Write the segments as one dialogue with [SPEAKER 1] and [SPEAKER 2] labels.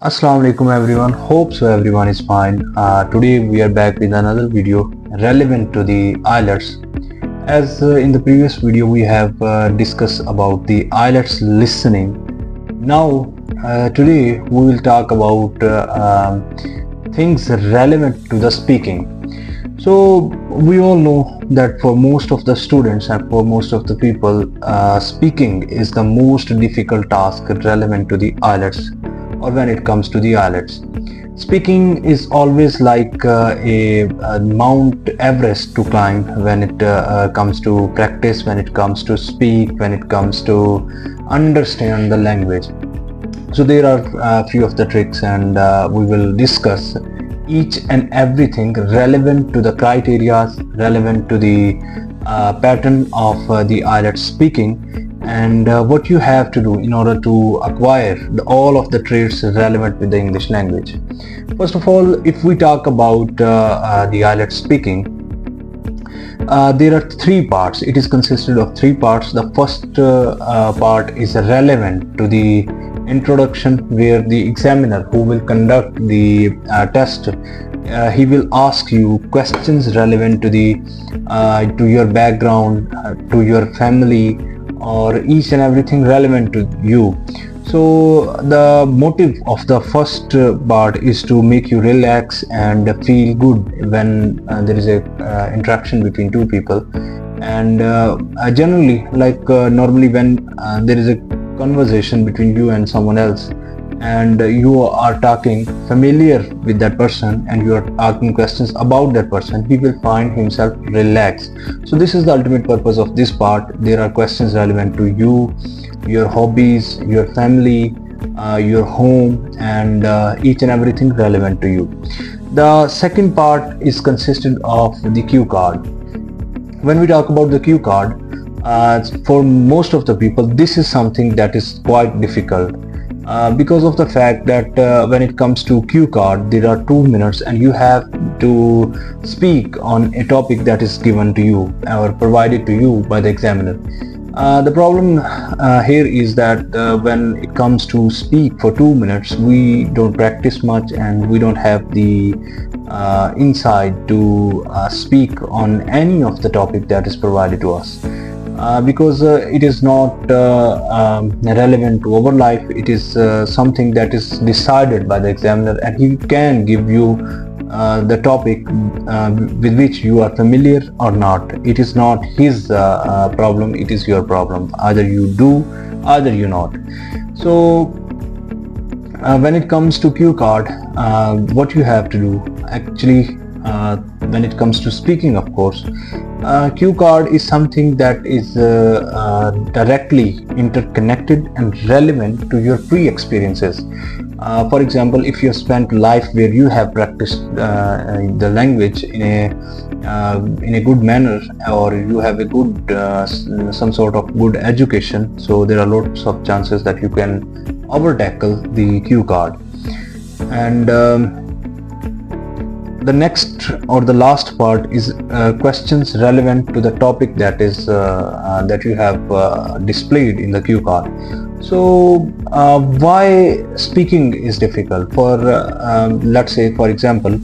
[SPEAKER 1] Assalamu alaikum everyone. Hope so everyone is fine. Today we are back with another video relevant to the IELTS. As in the previous video we have discussed about the IELTS listening. Now today we will talk about things relevant to the speaking. So we all know that for most of the students and for most of the people, speaking is the most difficult task relevant to the IELTS or when it comes to the IELTS. Speaking is always like a Mount Everest to climb when it comes to practice, when it comes to speak, when it comes to understand the language. So there are a few of the tricks and we will discuss each and everything relevant to the criteria, relevant to the pattern of the IELTS speaking, and what you have to do in order to acquire all of the traits relevant with the English language. First of all, if we talk about the IELTS speaking, there are three parts. It is consisted of three parts. The first part is relevant to the introduction, where the examiner who will conduct the test, he will ask you questions relevant to the to your background, to your family, or each and everything relevant to you. So the motive of the first part is to make you relax and feel good when there is a interaction between two people. And generally, like normally when there is a conversation between you and someone else, and you are talking familiar with that person and you are asking questions about that person, he will find himself relaxed. So this is the ultimate purpose of this part. There are questions relevant to you, your hobbies, your family, your home, and each and everything relevant to you. The second part is consisted of the cue card. When we talk about the cue card, for most of the people this is something that is quite difficult, because of the fact that when it comes to cue card, there are 2 minutes and you have to speak on a topic that is given to you or provided to you by the examiner. The problem here is that when it comes to speak for 2 minutes, we don't practice much and we don't have the insight to speak on any of the topic that is provided to us. Because it is not relevant to our life. It is something that is decided by the examiner, and he can give you the topic with which you are familiar or not. It is not his problem, it is your problem. Either you do, either you not. So when it comes to cue card, what you have to do actually, when it comes to speaking, of course, cue card is something that is directly interconnected and relevant to your pre-experiences. For example, if you have spent life where you have practiced the language in a good manner, or you have a good some sort of good education, so there are lots of chances that you can over tackle the cue card. And the next or the last part is questions relevant to the topic that is that you have displayed in the cue card. So why speaking is difficult? For let's say, for example,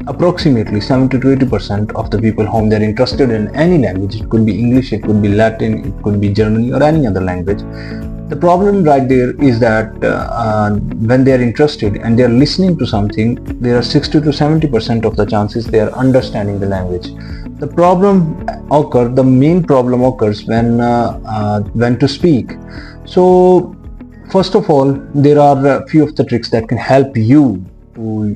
[SPEAKER 1] approximately 70 to 80% of the people whom they're interested in any language, it could be English, it could be Latin, it could be German, or any other language. The problem right there is that when they are interested and they are listening to something, there are 60 to 70% of the chances they are understanding the language. The main problem occurs when to speak. So first of all, there are a few of the tricks that can help you to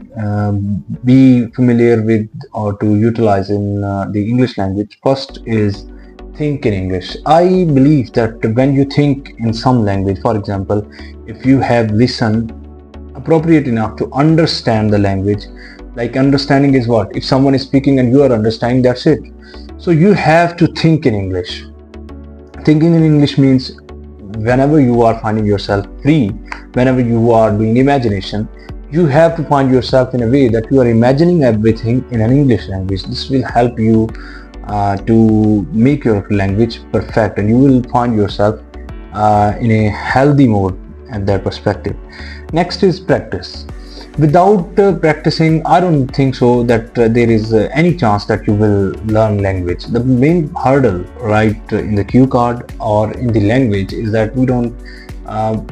[SPEAKER 1] be familiar with or to utilize in the English language. First is think in English. I believe that when you think in some language, for example, if you have listened appropriate enough to understand the language, like understanding is what? If someone is speaking and you are understanding, that's it. So you have to think in English. Thinking in English means whenever you are finding yourself free, whenever you are doing imagination, you have to find yourself in a way that you are imagining everything in an English language. This will help you to make your language perfect, and you will find yourself in a healthy mode at that perspective. Next is practice. Without practicing, I don't think so that there is any chance that you will learn language. The main hurdle, right, in the cue card or in the language is that we don't.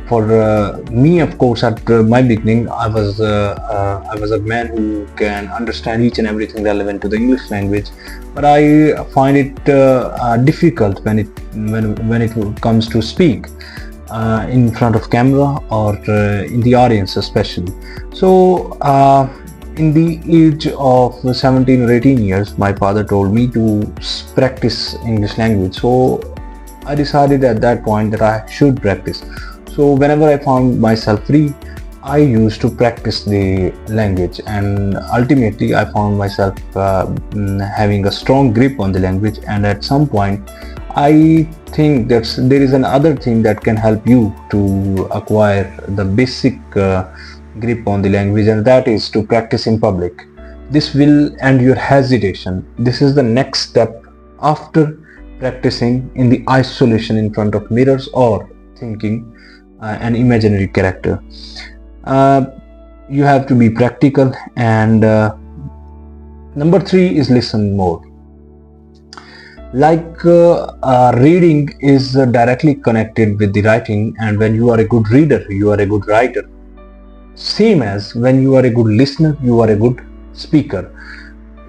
[SPEAKER 1] For me, of course, at my beginning, I was a man who can understand each and everything relevant to the English language, but I find it difficult when it comes to speak in front of camera or in the audience especially. So in the age of 17 or 18 years, my father told me to practice English language. So I decided at that point that I should practice. So whenever I found myself free, I used to practice the language, and ultimately I found myself having a strong grip on the language. And at some point, I think that there is another thing that can help you to acquire the basic grip on the language, and that is to practice in public. This will end your hesitation. This is the next step after practicing in the isolation in front of mirrors or thinking an imaginary character. You have to be practical, and number 3 is listen more. Like reading is directly connected with the writing, and when you are a good reader, you are a good writer. Same as when you are a good listener, you are a good speaker.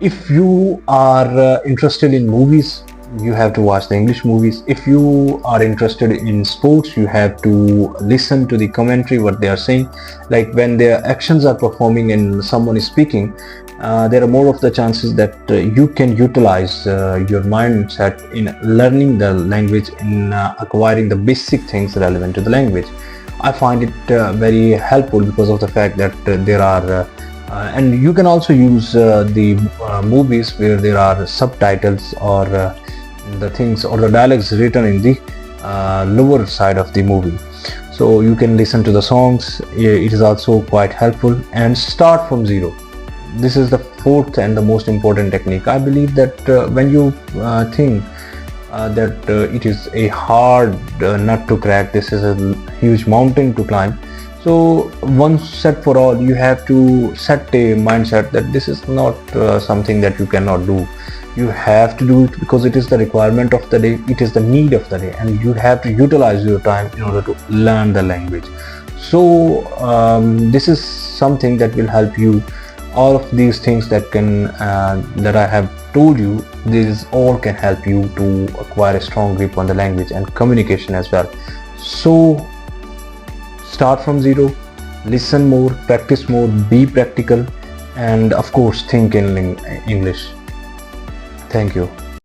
[SPEAKER 1] If you are interested in movies, you have to watch the English movies. If you are interested in sports, you have to listen to the commentary, what they are saying. Like when their actions are performing and someone is speaking, there are more of the chances that you can utilize your mindset in learning the language, in acquiring the basic things relevant to the language. I find it very helpful because of the fact that there are and you can also use the movies where there are subtitles or the things or the dialogues written in the lower side of the movie, so you can listen to the songs. It is also quite helpful. And start from zero. This is the 4th and the most important technique. I believe that when you think that it is a hard nut to crack, this is a huge mountain to climb, so once set for all, you have to set a mindset that this is not something that you cannot do. You have to do it because it is the requirement of the day, it is the need of the day, and you have to utilize your time in order to learn the language. So this is something that will help you. All of these things that can that I have told you, these all can help you to acquire a strong grip on the language and communication as well. So start from zero, listen more, practice more, be practical, and of course think in English. Thank you.